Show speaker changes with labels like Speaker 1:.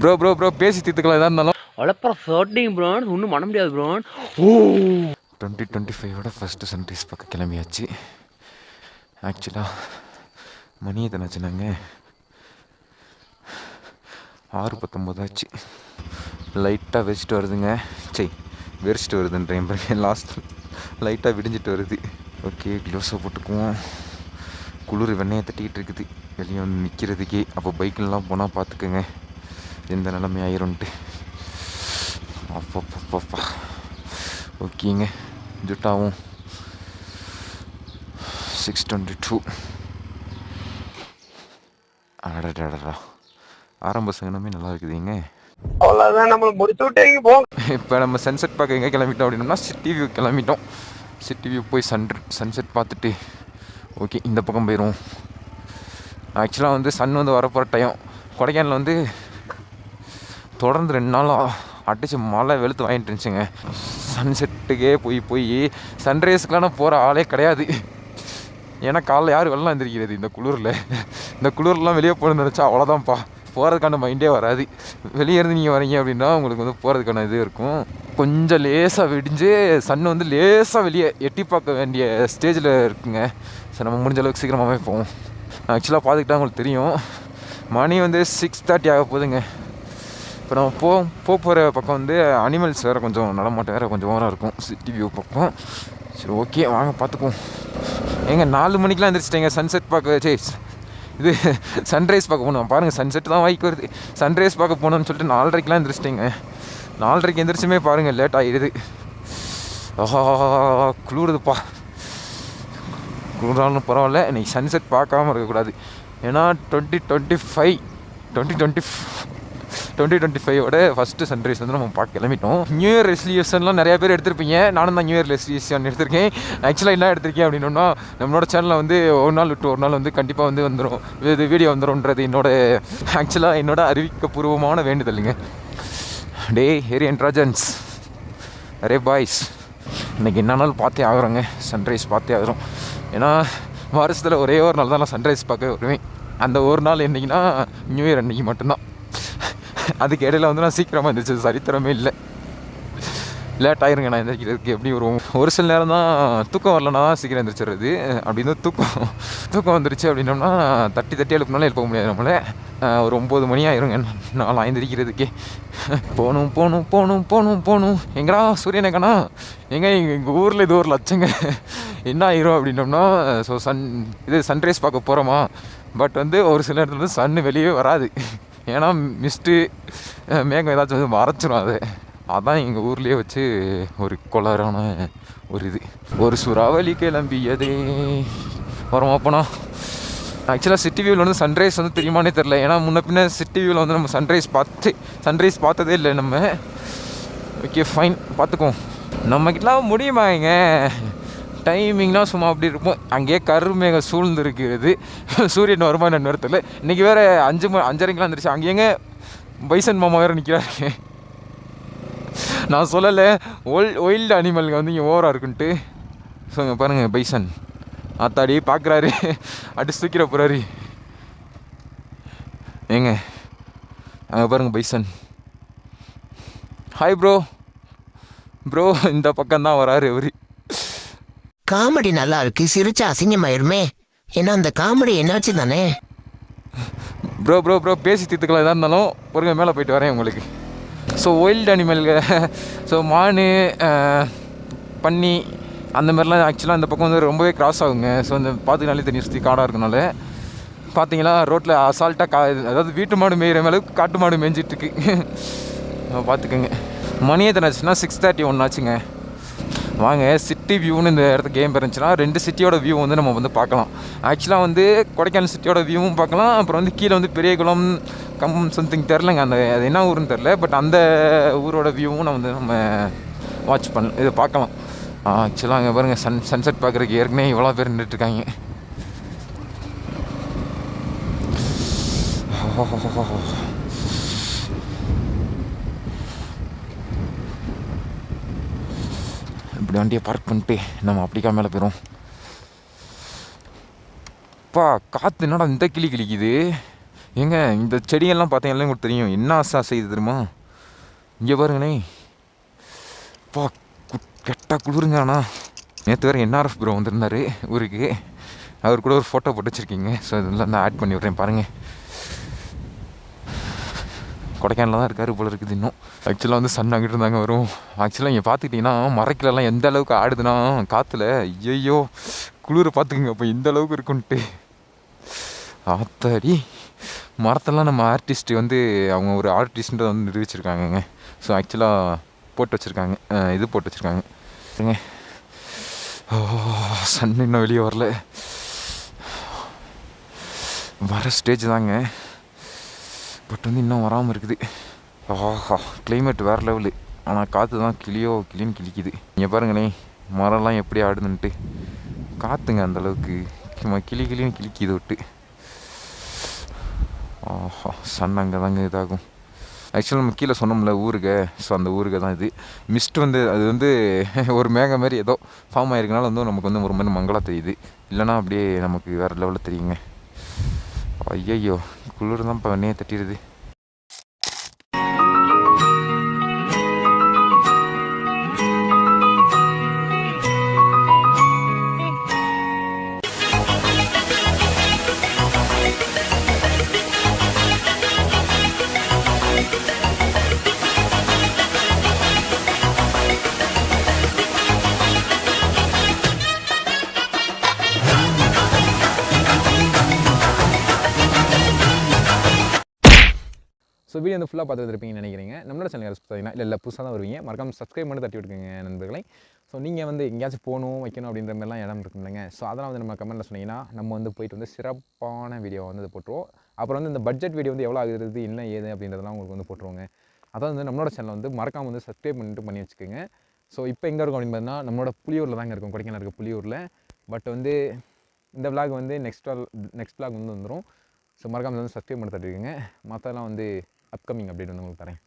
Speaker 1: Bro bro bro பேசி தீர்த்துக்கலாம் எதாக இருந்தாலும்.
Speaker 2: அவ்வளோப்பறம் ஃபர்டிங் ப்ரோ, ஒன்றும் பண்ண முடியாது ப்ரோ.
Speaker 1: 2025 ஃபஸ்ட்டு சன்ரைஸ் பக்கம் கிளம்பியாச்சு. ஆக்சுவலாக மணி எத்தனாச்சுனாங்க 6:19 ஆச்சு. லைட்டாக வெடிச்சிட்டு வருதுங்க. சரி வெறிச்சிட்டு வருதுன்றேன் பாருங்க. லாஸ்ட் லைட்டாக விடிஞ்சிட்டு வருது. ஓகே க்ளோஸை போட்டுக்குவோம். குளிர் வெண்ணையை தட்டிக்கிட்டு இருக்குது வெளியே வந்து நிற்கிறதுக்கே. அப்போ பைக்கிலலாம் போனால் பார்த்துக்குங்க எந்த நிலைமை ஆயிரும்ன்ட்டு. அப்பப்பப்பா ஓகேங்க. ஜுட்டாவும் 6:22. அடடா ஆரம்ப சங்கனமே நல்லா இருக்குதுங்க.
Speaker 3: அவ்வளோதான் நம்மளை முடிச்சு விட்டீங்க போ.
Speaker 1: இப்போ நம்ம சன்செட் பார்க்க எங்கே கிளம்பிட்டோம் அப்படின்னோம்னா சிட்டி வியூ கிளம்பிட்டோம். சிட்டி வியூ போய் சன்செட் பார்த்துட்டு ஓகே இந்த பக்கம் போயிடுவோம். ஆக்சுவலாக வந்து சன் வந்து வரப்போகிற டைம் கொடைக்கானல் வந்து தொடர்ந்து 2 நாளாக அடிச்சு மழை வெளுத்து வாங்கிட்டு இருந்துச்சுங்க. சன்செட்டுக்கே போய் சன்ரைஸ்க்கெலாம் போகிற ஆளே கிடையாது. ஏன்னா காலைல யார் வெள்ளம் எழுந்திரிக்கிறது இந்த குளிரில். இந்த குளிர்லாம் வெளியே போகணுன்னு நினச்சா அவ்வளோதான்ப்பா, போகிறதுக்கான மைண்டே வராது. வெளியே இருந்து நீங்கள் வரீங்க அப்படின்னா உங்களுக்கு வந்து போகிறதுக்கான இது இருக்கும். கொஞ்சம் லேசாக விடிஞ்சு சன் வந்து லேசாக வெளியே எட்டி பார்க்க வேண்டிய ஸ்டேஜில் இருக்குங்க. சரி நம்ம முடிஞ்ச அளவுக்கு சீக்கிரமாகவே போவோம். ஆக்சுவலாக பார்த்துக்கிட்டா உங்களுக்கு தெரியும் மணி வந்து 6:30 ஆக போகுதுங்க. இப்போ நம்ம போகிற பக்கம் வந்து அனிமல்ஸ் வேறு கொஞ்சம் நடமாட்டம் வேறு கொஞ்சம் ஓவராக இருக்கும் சிட்டி வியூ பக்கம். சரி ஓகே வாங்க பார்த்துக்குவோம். ஏங்க 4 மணிக்கெலாம் எந்திரிச்சிட்டேங்க சன்செட் பார்க்க. இது சன்ரைஸ் பார்க்க போகணும். பாருங்கள் சன்செட் தான் வாய்க்கு வருது. சன்ரைஸ் பார்க்க போகணுன்னு சொல்லிட்டு 4:30க்கெலாம் எந்திரிச்சிட்டேங்க. 4:30க்கு எந்திரிச்சுமே பாருங்கள் லேட் ஆகிடுது. ஆஹா குளிருதுப்பா. குளிராலும் பரவாயில்ல, இன்றைக்கி சன்செட் பார்க்காம இருக்கக்கூடாது. ஏன்னா 2025 ஃபஸ்ட்டு சன்ரைஸ் வந்து நம்ம பார்க்க கிளம்பிட்டோம். நியூ இயர் ரெசல்யூஷன்லாம் நிறைய பேர் எடுத்திருப்பீங்க. நானும் தான் நியூ இயர் ரெசல்யூஷன் எடுத்திருக்கேன். ஆக்சுவலாக என்ன எடுத்திருக்கேன் அப்படின்னா நம்மளோட சேனலில் வந்து ஒரு நாள் விட்டு ஒரு நாள் வந்து கண்டிப்பாக வந்து வந்துடும், இது வீடியோ வந்துடும்ன்றது என்னோட அறிவிக்கப்பூர்வமான வேண்டுதலுங்க. டே ஏரியன் ராஜன்ஸ் அரே பாய்ஸ், இன்றைக்கி என்ன நாள் பார்த்தே ஆகிறோங்க, சன்ரைஸ் பார்த்தே ஆகிறோம். ஏன்னா வருஷத்தில் ஒரே ஒரு நாள் தான் நான் சன்ரைஸ் பார்க்க வருவேன். அந்த ஒரு நாள் என்றைக்குன்னா நியூ இயர் அன்றைக்கி மட்டும்தான். அதுக்கு இடையில வந்து நான் சீக்கிரமாக இருந்துச்சு, சரித்திரமே இல்லை. லேட் ஆயிருங்க நான் எந்திரிக்கிறதுக்கு. எப்படி ஒரு சில நேரம் தான் தூக்கம் வரலன்னா தான் சீக்கிரம் எந்திரிச்சிடுறது. அப்படின்னு தூக்கம் வந்துருச்சு அப்படின்னோம்னா தட்டி எழுப்பினாலும் எழுப்ப முடியாது நம்மளே. ஒரு 9 மணி ஆயிருங்க நான் எந்திரிக்கிறதுக்கே. போகணும் எங்கடா சூரியன் எங்கண்ணா எங்கே எங்கள் ஊரில் இது ஒரு லட்சங்க என்ன ஆயிரும் அப்படின்னோம்னா சன்ரைஸ் பார்க்க போகிறோமா. பட் வந்து ஒரு சில இடத்துல வந்து சன்னு வெளியே வராது. ஏன்னா மிஸ்ட்டு மேகம் ஏதாச்சும் வந்து மறைச்சிரும். அதான் எங்கள் ஊர்லேயே வச்சு ஒரு கொலரான ஒரு இது. ஒரு சூறாவளி கிளம்பியதே வரமா போனால். ஆக்சுவலாக சிட்டி வியூவில் வந்து சன்ரைஸ் வந்து தெரியுமானே தெரில. ஏன்னா முன்ன பின்ன சிட்டி வியூவில் வந்து நம்ம சன்ரைஸ் பார்த்ததே இல்லை நம்ம. ஓகே ஃபைன் பார்த்துக்குவோம். நம்மக்கிட்டலாம் முடியுமாங்க டைமிங்லாம் சும்மா அப்படி இருப்போம். அங்கேயே கருமேகம் சூழ்ந்துருக்கிறது. சூரியன் வருமா என்ன நேரத்தில். இன்றைக்கி வேறு 5:30க்கெலாம் வந்துருச்சு. அங்கேங்க பைசன் மாமா வேறு நிற்கிறாருங்க. நான் சொல்லலை ஒயில்டு அனிமலுங்க வந்து இங்கே ஓவராக இருக்குன்ட்டு. ஸோ இங்கே பாருங்கள் பைசன் ஆத்தாடி பார்க்குறாரு, அடிச்சு தூக்கிற போகிறாரு. ஏங்க அங்கே பாருங்கள் பைசன். ஹாய் ப்ரோ இந்த பக்கம்தான் வராரு அவர்.
Speaker 4: காமெடி நல்லா இருக்கு, சிரிச்சா அசிங்கமாயிருமே. ஏன்னா அந்த காமெடி என்னாச்சு தானே.
Speaker 1: ப்ரோ பேசி தீர்த்துக்கலாம் எதாக இருந்தாலும் பொறுங்க மேலே போயிட்டு வரேன் உங்களுக்கு. ஸோ ஒயில்டு அனிமல்கள் மான் பன்னி அந்த மாதிரிலாம் ஆக்சுவலாக அந்த பக்கம் வந்து ரொம்பவே கிராஸ் ஆகுங்க. ஸோ அந்த பார்த்துக்கினாலே தெரியும் சுற்றி காடாக இருக்கனால. பார்த்தீங்களா ரோட்டில் அசால்ட்டாக அதாவது வீட்டு மாடு மேய்கிற மேலே காட்டு மாடு மேய்ஞ்சிட்ருக்கு. பார்த்துக்கோங்க. மணி எத்தனாச்சுன்னா 6:31 ஆச்சுங்க. வாங்க சிட்டி வியூன்னு இந்த இடத்துக்கு கேம் இருந்துச்சுன்னா 2 சிட்டியோட வியூ வந்து நம்ம வந்து பார்க்கலாம். ஆக்சுவலாக வந்து கொடைக்கானல் சிட்டியோட வியூவும் பார்க்கலாம். அப்புறம் வந்து கீழே வந்து பெரியகுளம் சம்திங் தெரிலங்க, அது என்ன ஊருன்னு தெரில. பட் அந்த ஊரோட வியூவும் நம்ம வாட்ச் இதை பார்க்கலாம். ஆக்சுவலாக அங்கே பாருங்கள் சன்செட் பார்க்குறதுக்கு ஏற்கனவே இவ்வளோ பேர் நின்றுட்டுருக்காங்க. இப்படி வண்டியை பார்க் பண்ணிட்டு நம்ம அப்படிக்கா மேலே போயிடும். காற்று என்னடா இந்த கிளிக்குது. ஏங்க இந்த செடியெல்லாம் பார்த்தீங்கன்னா உங்களுக்கு தெரியும் என்ன ஆசை செய்யுது தெரியுமா? இங்கே பாருங்கண்ணே, பா கெட்டா குளிருங்க. ஆனால் நேற்று வேறு என்ஆர்எஃப் ப்ரோ வந்திருந்தார் ஊருக்கு, அவர் கூட ஒரு ஃபோட்டோ போட்டு வச்சுருக்கீங்க. ஸோ இதெல்லாம் நான் ஆட் பண்ணி விட்றேன் பாருங்கள். கொடைக்கானலில் தான் இருக்கார் போல இருக்குது இன்னும். ஆக்சுவலாக வந்து சன் அங்கிட்டு இருந்தாங்க வரும். ஆக்சுவலாக இங்கே பார்த்துக்கிட்டிங்கன்னா மரக்கிலலாம் எந்த அளவுக்கு ஆடுதுன்னா காற்றுல, ஐயோ குளிரை பார்த்துக்குங்க அப்போ எந்த அளவுக்கு இருக்குன்ட்டு. ஆத்தாடி, மரத்தெல்லாம் நம்ம ஆர்டிஸ்ட்டு வந்து அவங்க ஒரு ஆர்டிஸ்ட்டு வந்து நிரூபிச்சிருக்காங்கங்க. ஸோ ஆக்சுவலாக போட்டு வச்சுருக்காங்க, இது போட்டு வச்சுருக்காங்க. ஓ சன் இன்னும் வெளியே வரல, வர ஸ்டேஜ் தாங்க, பட் வந்து இன்னும் வராமல் இருக்குது. ஆஹா கிளைமேட் வேறு லெவலு. ஆனால் காற்று தான் கிளின்னு கிளிக்குது. இங்கே பாருங்களே மரம்லாம் எப்படி ஆடுதுன்ட்டு. காற்றுங்க அந்தளவுக்கு கிளின்னு கிளிக்குது விட்டு. ஆஹா சன் அங்கே தாங்க இதாகும். ஆக்சுவலாக நம்ம கீழே சொன்னோம்ல ஊருக, ஸோ அந்த ஊருக தான் இது. மிஸ்ட் வந்து அது வந்து ஒரு மேகம் மாதிரி ஏதோ ஃபார்ம் ஆகிருக்கனால வந்து நமக்கு வந்து ஒரு மாதிரி மங்களாக தெரியுது. இல்லைனா அப்படியே நமக்கு வேறு லெவலில் தெரியுங்க. ஐயையோ குளிர் தான் இப்போ வெண்ணையே தட்டிடுது.
Speaker 5: ஸோ வீடியோ வந்து ஃபுல்லாக பார்த்துட்டு இருப்பீங்கன்னு நினைக்கிறீங்க. நம்மளோட சேனல் பார்த்தீங்கன்னா இல்லை புதுசாக தான் வருவீங்க, மறக்காம சப்ஸ்கிரைப் பண்ணி தட்டி விட்டுருங்க நண்பர்களை. ஸோ நீங்கள் வந்து எங்கேயாச்சும் போகணும் வைக்கணும் அப்படின்ற மாதிரிலாம் இடம் இருக்குங்க. ஸோ அதெல்லாம் வந்து நம்ம கமெண்ட்டில் சொன்னீங்கன்னா நம்ம வந்து போயிட்டு வந்து சிறப்பான வீடியோ வந்து போட்டுருவோம். அப்புறம் வந்து இந்த பட்ஜெட் வீடியோ வந்து எவ்வளோ ஆகுது என்ன ஏது அப்படின்றதெல்லாம் உங்களுக்கு வந்து போட்டுருவோங்க. அதான் வந்து நம்மளோட சேனல் வந்து மறக்காம வந்து சப்ஸ்கிரைப் பண்ணிட்டு பண்ணி வச்சுக்கோங்க. ஸோ இப்போ எங்கே இருக்கும் அப்படின்னு பார்த்தீங்கன்னா நம்மளோட புலியூரில் தாங்க இருக்கும், கொடைக்கானல் இருக்க புலியூரில். பட் வந்து இந்த விளாக் வந்து நெக்ஸ்ட் விளாக் வந்து வந்துடும். ஸோ மறக்காம வந்து சப்ஸ்கிரைப் பண்ணி தட்டிருக்கீங்க. மற்றெல்லாம் வந்து அப்கமிங் அப்டேட் வந்து உங்களுக்கு தரேன்.